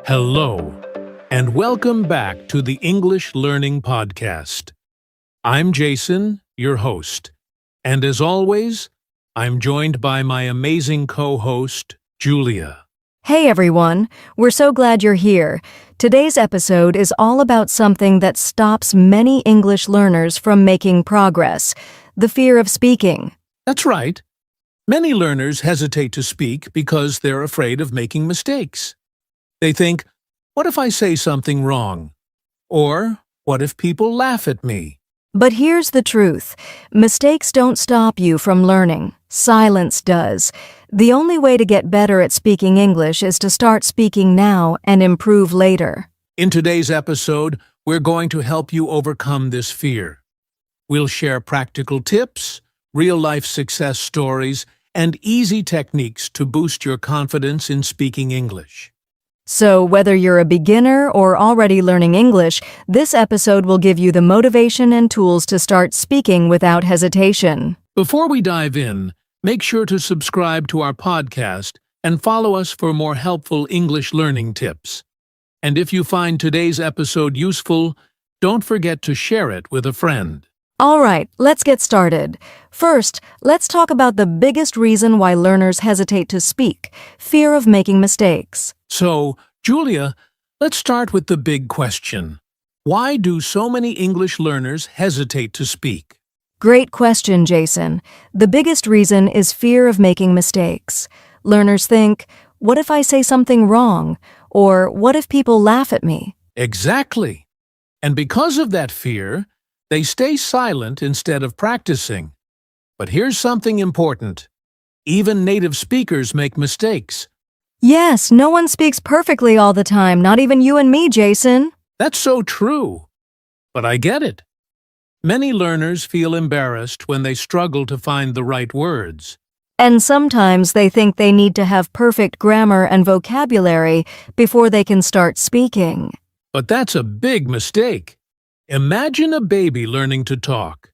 Hello, and welcome back to the English Learning Podcast. I'm Jason, your host, and as always, I'm joined by my amazing co-host, Julia. Hey everyone, we're so glad you're here. Today's episode is all about something that stops many English learners from making progress: the fear of speaking. That's right. Many learners hesitate to speak because they're afraid of making mistakes. They think, what if I say something wrong? Or, what if people laugh at me? But here's the truth. Mistakes don't stop you from learning. Silence does. The only way to get better at speaking English is to start speaking now and improve later. In today's episode, we're going to help you overcome this fear. We'll share practical tips, real-life success stories, and easy techniques to boost your confidence in speaking English. So whether you're a beginner or already learning English, this episode will give you the motivation and tools to start speaking without hesitation. Before we dive in, make sure to subscribe to our podcast and follow us for more helpful English learning tips. And if you find today's episode useful, don't forget to share it with a friend. All right, let's get started. First, let's talk about the biggest reason why learners hesitate to speak: fear of making mistakes. So, Julia, let's start with the big question. Why do so many English learners hesitate to speak? Great question, Jason. The biggest reason is fear of making mistakes. Learners think, what if I say something wrong? Or what if people laugh at me? Exactly. And because of that fear, they stay silent instead of practicing. But here's something important. Even native speakers make mistakes. Yes, no one speaks perfectly all the time, not even you and me, Jason. That's so true. But I get it. Many learners feel embarrassed when they struggle to find the right words. And sometimes they think they need to have perfect grammar and vocabulary before they can start speaking. But that's a big mistake. Imagine a baby learning to talk.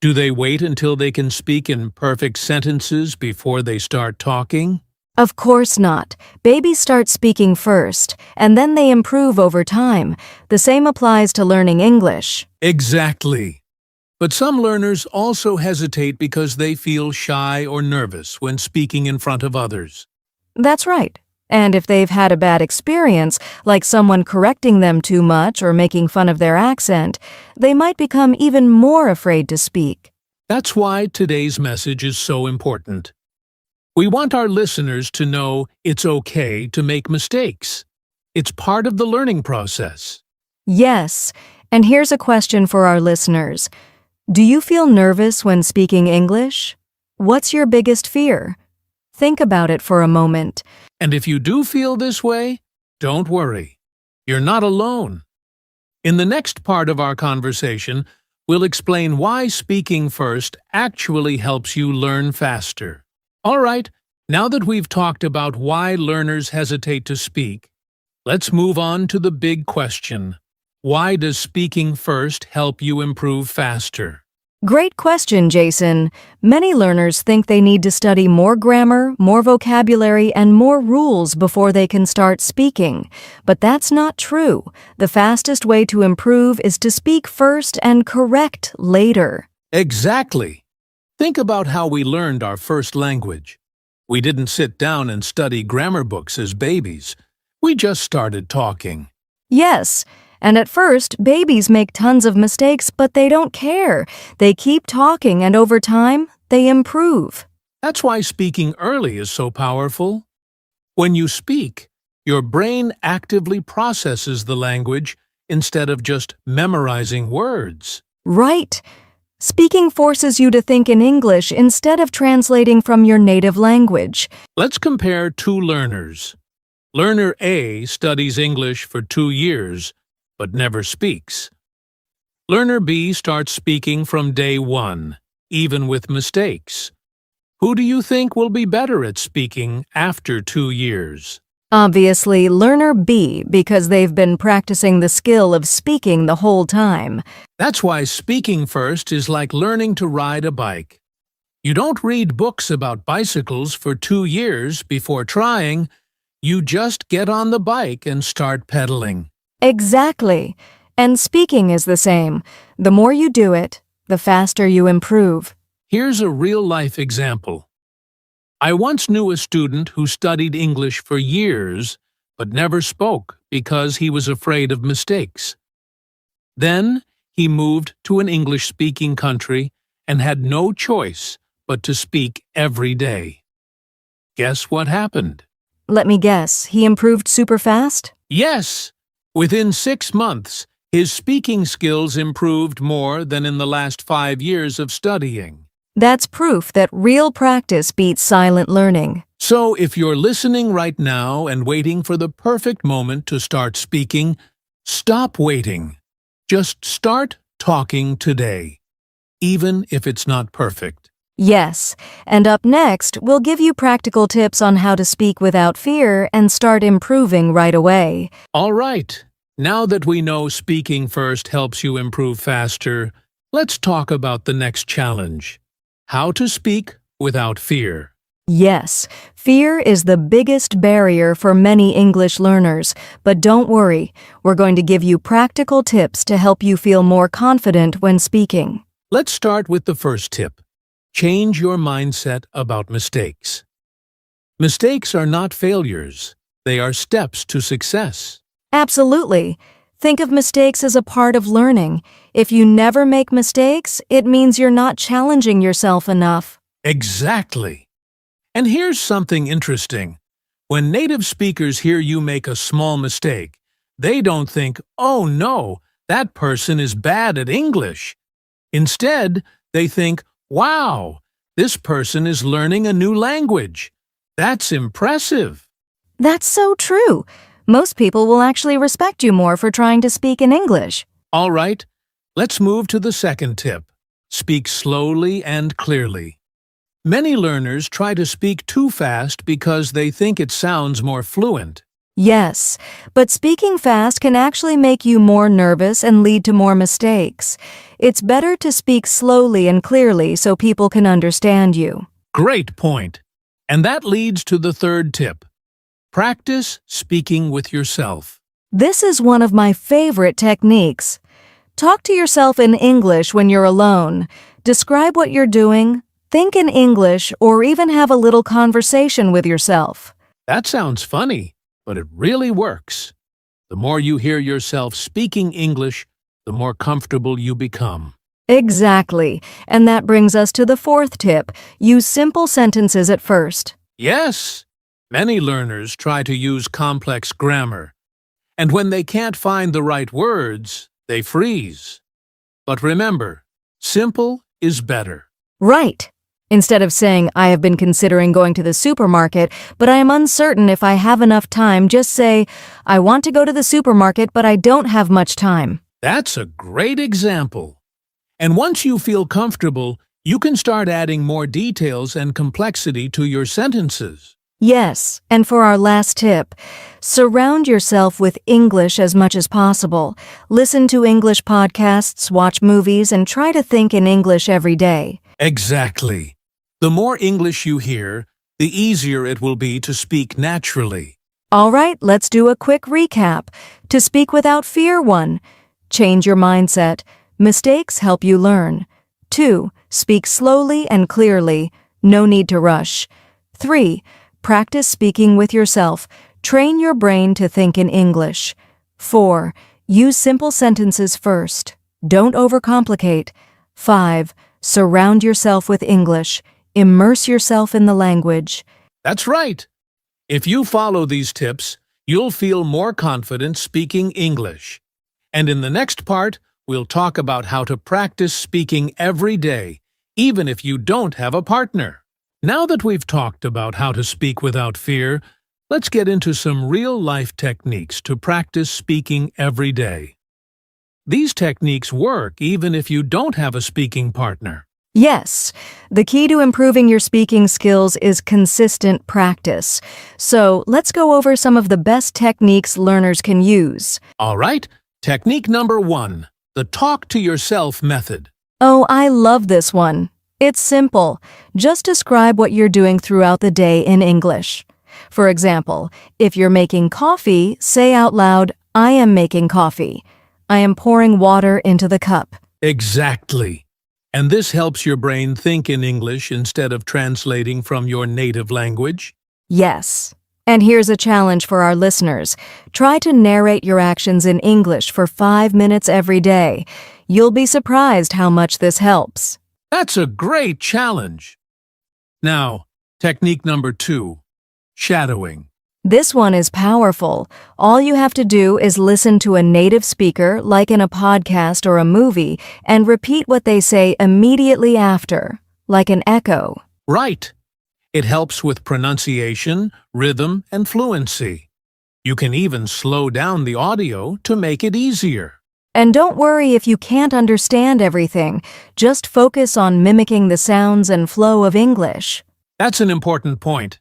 Do they wait until they can speak in perfect sentences before they start talking? Of course not. Babies start speaking first, and then they improve over time. The same applies to learning English. Exactly. But some learners also hesitate because they feel shy or nervous when speaking in front of others. That's right. And if they've had a bad experience, like someone correcting them too much or making fun of their accent, they might become even more afraid to speak. That's why today's message is so important. We want our listeners to know it's okay to make mistakes. It's part of the learning process. Yes, and here's a question for our listeners. Do you feel nervous when speaking English? What's your biggest fear? Think about it for a moment. And if you do feel this way, don't worry. You're not alone. In the next part of our conversation, we'll explain why speaking first actually helps you learn faster. All right, now that we've talked about why learners hesitate to speak, let's move on to the big question. Why does speaking first help you improve faster? Great question, Jason. Many learners think they need to study more grammar, more vocabulary, and more rules before they can start speaking. But that's not true. The fastest way to improve is to speak first and correct later. Exactly. Think about how we learned our first language. We didn't sit down and study grammar books as babies. We just started talking. Yes. And at first, babies make tons of mistakes, but they don't care. They keep talking, and over time, they improve. That's why speaking early is so powerful. When you speak, your brain actively processes the language instead of just memorizing words. Right. Speaking forces you to think in English instead of translating from your native language. Let's compare two learners. Learner A studies English for 2 years, but never speaks. Learner B starts speaking from day 1, even with mistakes. Who do you think will be better at speaking after 2 years? Obviously, learner B, because they've been practicing the skill of speaking the whole time. That's why speaking first is like learning to ride a bike. You don't read books about bicycles for 2 years before trying. You just get on the bike and start pedaling. Exactly. And speaking is the same. The more you do it, the faster you improve. Here's a real-life example. I once knew a student who studied English for years but never spoke because he was afraid of mistakes. Then he moved to an English-speaking country and had no choice but to speak every day. Guess what happened? Let me guess, he improved super fast? Yes! Within 6 months, his speaking skills improved more than in the last 5 years of studying. That's proof that real practice beats silent learning. So if you're listening right now and waiting for the perfect moment to start speaking, stop waiting. Just start talking today, even if it's not perfect. Yes, and up next, we'll give you practical tips on how to speak without fear and start improving right away. All right, now that we know speaking first helps you improve faster, let's talk about the next challenge: how to speak without fear. Yes, fear is the biggest barrier for many English learners, but don't worry, we're going to give you practical tips to help you feel more confident when speaking. Let's start with the first tip. Change your mindset about mistakes. Mistakes are not failures. They are steps to success. Absolutely. Think of mistakes as a part of learning. If you never make mistakes, it means you're not challenging yourself enough. Exactly. And here's something interesting. When native speakers hear you make a small mistake, they don't think, "Oh no, that person is bad at English." Instead, they think, "Wow, this person is learning a new language. That's impressive." That's so true. Most people will actually respect you more for trying to speak in English. All right, let's move to the second tip. Speak slowly and clearly. Many learners try to speak too fast because they think it sounds more fluent. Yes, but speaking fast can actually make you more nervous and lead to more mistakes. It's better to speak slowly and clearly so people can understand you. Great point. And that leads to the third tip. Practice speaking with yourself. This is one of my favorite techniques. Talk to yourself in English when you're alone. Describe what you're doing, think in English, or even have a little conversation with yourself. That sounds funny, but it really works. The more you hear yourself speaking English, the more comfortable you become. Exactly. And that brings us to the fourth tip. Use simple sentences at first. Yes, many learners try to use complex grammar, and when they can't find the right words, they freeze. But remember, simple is better. Right. Instead of saying, "I have been considering going to the supermarket, but I am uncertain if I have enough time," just say, "I want to go to the supermarket, but I don't have much time." That's a great example. And once you feel comfortable, you can start adding more details and complexity to your sentences. Yes, and for our last tip, surround yourself with English as much as possible. Listen to English podcasts, watch movies, and try to think in English every day. Exactly. The more English you hear, the easier it will be to speak naturally. All right, let's do a quick recap. To speak without fear: 1. Change your mindset. Mistakes help you learn. 2. Speak slowly and clearly. No need to rush. 3. Practice speaking with yourself. Train your brain to think in English. 4. Use simple sentences first. Don't overcomplicate. 5. Surround yourself with English. Immerse yourself in the language. That's right. If you follow these tips, you'll feel more confident speaking English. And in the next part, we'll talk about how to practice speaking every day, even if you don't have a partner. Now that we've talked about how to speak without fear, let's get into some real-life techniques to practice speaking every day. These techniques work even if you don't have a speaking partner. Yes, the key to improving your speaking skills is consistent practice. So let's go over some of the best techniques learners can use. All right, technique number 1, the talk to yourself method. Oh, I love this one. It's simple. Just describe what you're doing throughout the day in English. For example, if you're making coffee, say out loud, I am making coffee. I am pouring water into the cup. Exactly. And this helps your brain think in English instead of translating from your native language. Yes. And here's a challenge for our listeners. Try to narrate your actions in English for 5 minutes every day. You'll be surprised how much this helps. That's a great challenge. Now, technique number 2, shadowing. This one is powerful. All you have to do is listen to a native speaker, like in a podcast or a movie, and repeat what they say immediately after, like an echo. Right. It helps with pronunciation, rhythm, and fluency. You can even slow down the audio to make it easier. And don't worry if you can't understand everything. Just focus on mimicking the sounds and flow of English. That's an important point.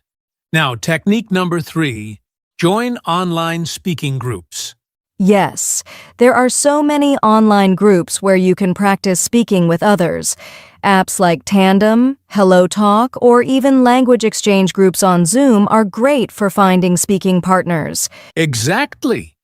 Now, technique number 3, join online speaking groups. Yes, there are so many online groups where you can practice speaking with others. Apps like Tandem, Hello Talk, or even language exchange groups on Zoom are great for finding speaking partners. Exactly.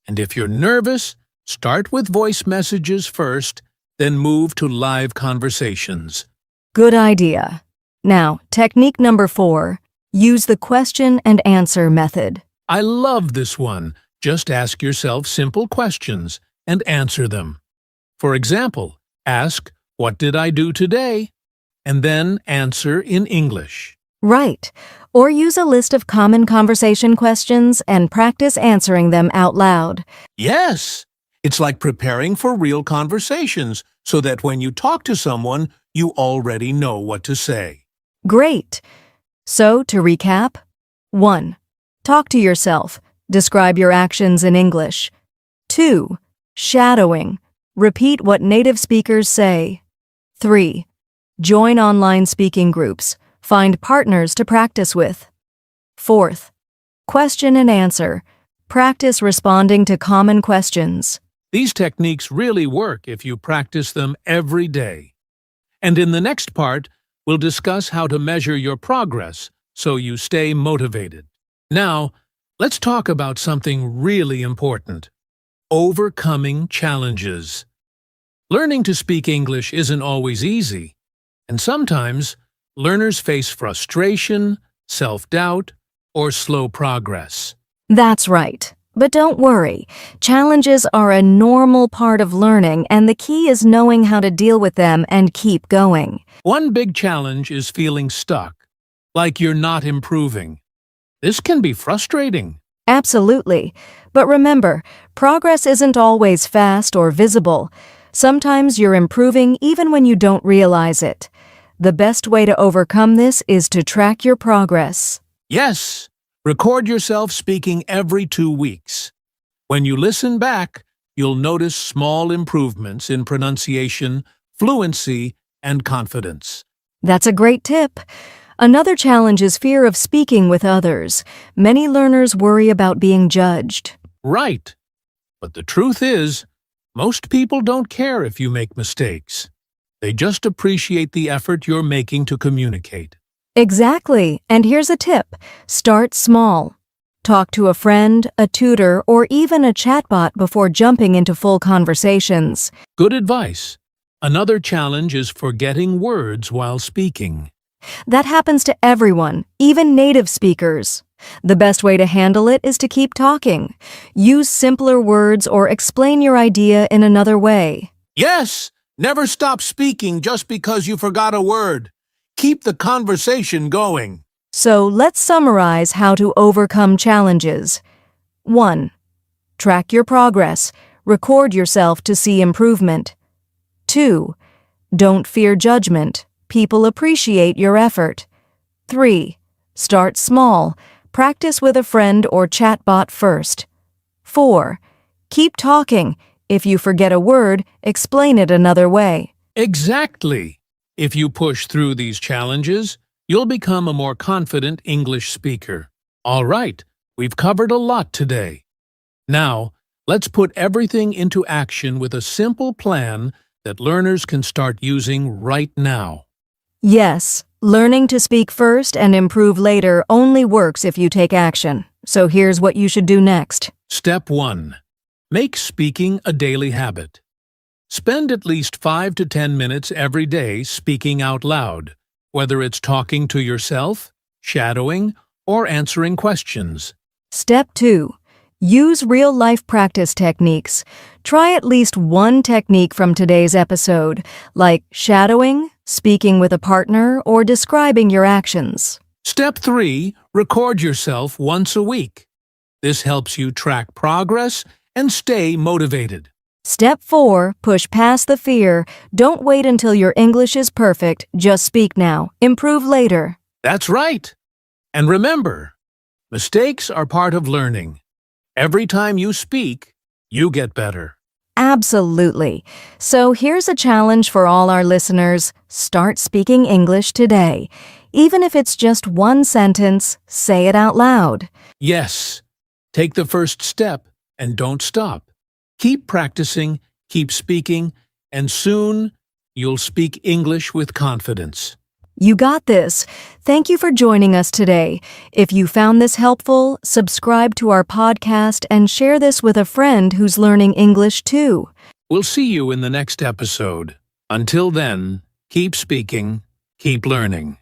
And if you're nervous, start with voice messages first, then move to live conversations. Good idea. Now, technique number 4, use the question and answer method. I love this one. Just ask yourself simple questions and answer them. For example, ask, "What did I do today?" and then answer in English. Right. Or use a list of common conversation questions and practice answering them out loud. Yes, it's like preparing for real conversations so that when you talk to someone, you already know what to say. Great. So, to recap, 1. Talk to yourself. Describe your actions in English. 2. Shadowing. Repeat what native speakers say. 3. Join online speaking groups. Find partners to practice with. 4th. Question and answer. Practice responding to common questions. These techniques really work if you practice them every day. And in the next part, we'll discuss how to measure your progress so you stay motivated. Now, let's talk about something really important: overcoming challenges. Learning to speak English isn't always easy, and sometimes learners face frustration, self-doubt, or slow progress. That's right. But don't worry. Challenges are a normal part of learning, and the key is knowing how to deal with them and keep going. One big challenge is feeling stuck, like you're not improving. This can be frustrating. Absolutely. But remember, progress isn't always fast or visible. Sometimes you're improving even when you don't realize it. The best way to overcome this is to track your progress. Yes, record yourself speaking every 2 weeks. When you listen back, you'll notice small improvements in pronunciation, fluency, and confidence. That's a great tip. Another challenge is fear of speaking with others. Many learners worry about being judged. Right. But the truth is, most people don't care if you make mistakes. They just appreciate the effort you're making to communicate. Exactly. And here's a tip. Start small. Talk to a friend, a tutor, or even a chatbot before jumping into full conversations. Good advice. Another challenge is forgetting words while speaking. That happens to everyone, even native speakers. The best way to handle it is to keep talking. Use simpler words or explain your idea in another way. Yes! Never stop speaking just because you forgot a word. Keep the conversation going. So let's summarize how to overcome challenges. 1. Track your progress. Record yourself to see improvement. 2. Don't fear judgment. People appreciate your effort. 3. Start small. Practice with a friend or chatbot first. 4. Keep talking. If you forget a word, explain it another way. Exactly. If you push through these challenges, you'll become a more confident English speaker. All right, we've covered a lot today. Now, let's put everything into action with a simple plan that learners can start using right now. Yes, Learning to speak first and improve later only works if you take action. So here's what you should do next. Step 1. Make speaking a daily habit. Spend at least 5 to 10 minutes every day speaking out loud, whether it's talking to yourself, shadowing, or answering questions. Step 2. Use real-life practice techniques. Try at least one technique from today's episode, like shadowing, speaking with a partner, or describing your actions. Step 3. Record yourself once a week. This helps you track progress and stay motivated. Step 4. Push past the fear. Don't wait until your English is perfect. Just speak now. Improve later. That's right. And remember, mistakes are part of learning. Every time you speak, you get better. Absolutely. So here's a challenge for all our listeners. Start speaking English today. Even if it's just one sentence, say it out loud. Yes, take the first step and don't stop. Keep practicing, keep speaking, and soon you'll speak English with confidence. You got this. Thank you for joining us today. If you found this helpful, subscribe to our podcast and share this with a friend who's learning English too. We'll see you in the next episode. Until then, keep speaking, keep learning.